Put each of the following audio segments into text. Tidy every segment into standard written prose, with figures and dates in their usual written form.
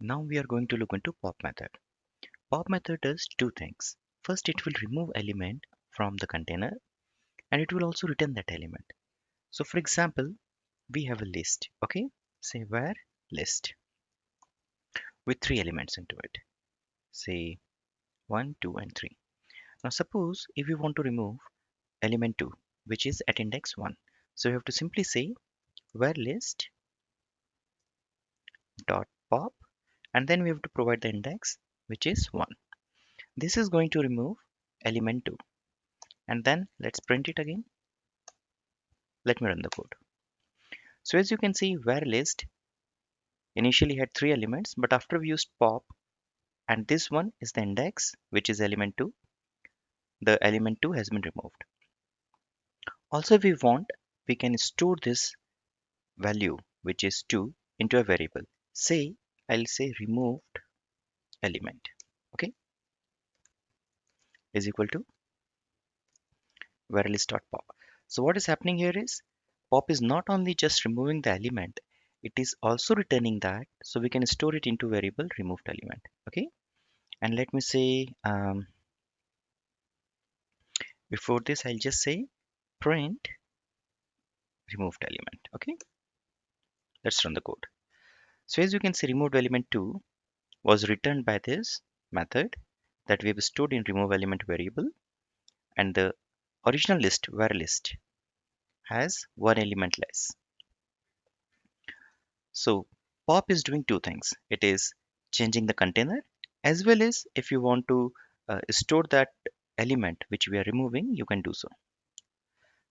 Now we are going to look into pop method. Pop method does two things. First, it will remove element from the container and it will also return that element. So for example, we have a list, okay? Say where list with three elements into it. Say 1, 2, and 3. Now suppose if we want to remove element 2, which is at index 1. So you have to simply say where list dot pop and then we have to provide the index which is 1. This is going to remove element 2 and then let's print it again. Let me run the code. So as you can see, where list initially had three elements, but after we used pop and this one is the index which is element 2, the element 2 has been removed. Also if we want, we can store this value which is 2 into a variable. Say I'll say removed element, okay, is equal to where list.pop. So what is happening here is pop is not only just removing the element, it is also returning that, so we can store it into variable removed element, okay. And let me say before this I'll just say print removed element, okay. Let's run the code. So as you can see, removed element 2 was returned by this method that we have stored in remove element variable, and the original list where list has one element less. So pop is doing two things. It is changing the container, as well as if you want to store that element which we are removing, you can do so.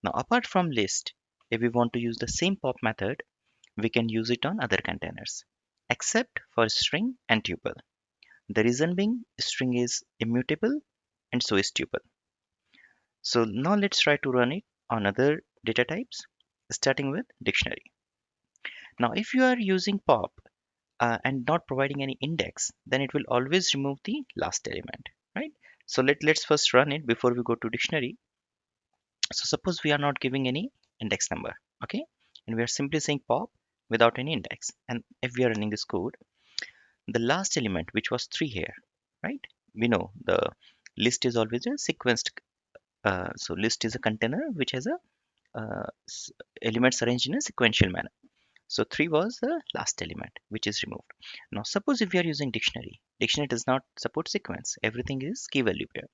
Now apart from list, if we want to use the same pop method, we can use it on other containers except for string and tuple. The reason being string is immutable and so is tuple. So now let's try to run it on other data types, starting with dictionary. Now if you are using pop and not providing any index, then it will always remove the last element, right? So let's first run it before we go to dictionary. So suppose we are not giving any index number, okay, and we are simply saying pop without any index, and if we are running this code, the last element which was 3 here, right, we know the list is always a sequenced so list is a container which has a elements arranged in a sequential manner. So 3 was the last element which is removed. Now suppose if we are using dictionary, dictionary does not support sequence, everything is key value pair.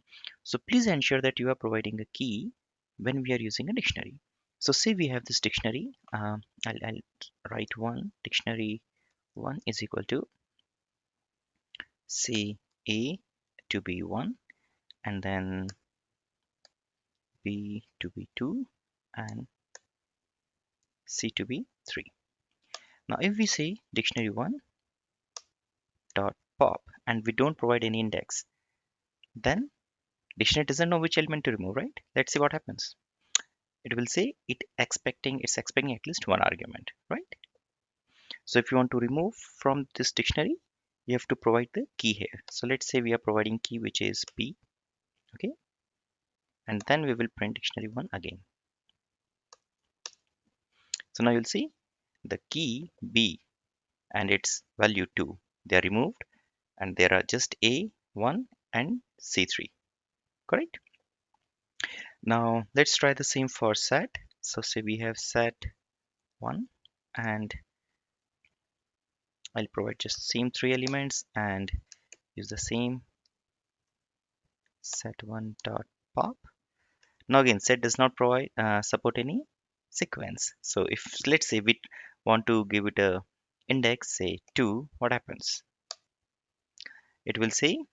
So please ensure that you are providing a key when we are using a dictionary. So say we have this dictionary, I'll write one dictionary 1 is equal to say A to be 1 and then B to be 2 and C to be 3. Now if we say dictionary 1 dot pop and we don't provide any index, then dictionary doesn't know which element to remove, right? Let's see what happens. It will say it's expecting at least one argument, right? So if you want to remove from this dictionary, you have to provide the key here. So let's say we are providing key which is P, okay, and then we will print dictionary 1 again. So now you'll see the key B and its value 2, they are removed and there are just A, 1 and C3, correct? Now let's try the same for set. So say we have set 1 and I'll provide just same three elements and use the same set1 dot pop. Now again, set does not provide support any sequence. So if let's say we want to give it a index, say 2, what happens? It will say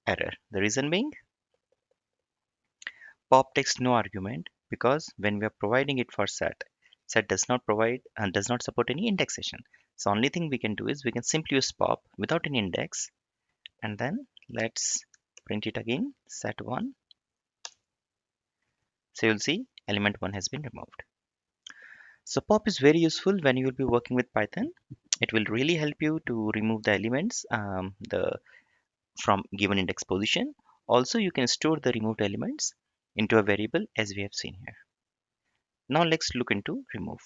error. The reason being pop takes no argument because when we are providing it for set, set does not provide and does not support any indexation. So only thing we can do is we can simply use pop without any index and then let's print it again set1. So you'll see element 1 has been removed. So pop is very useful when you will be working with Python. It will really help you to remove the elements the from given index position. Also you can store the removed elements into a variable as we have seen here. Now let's look into remove.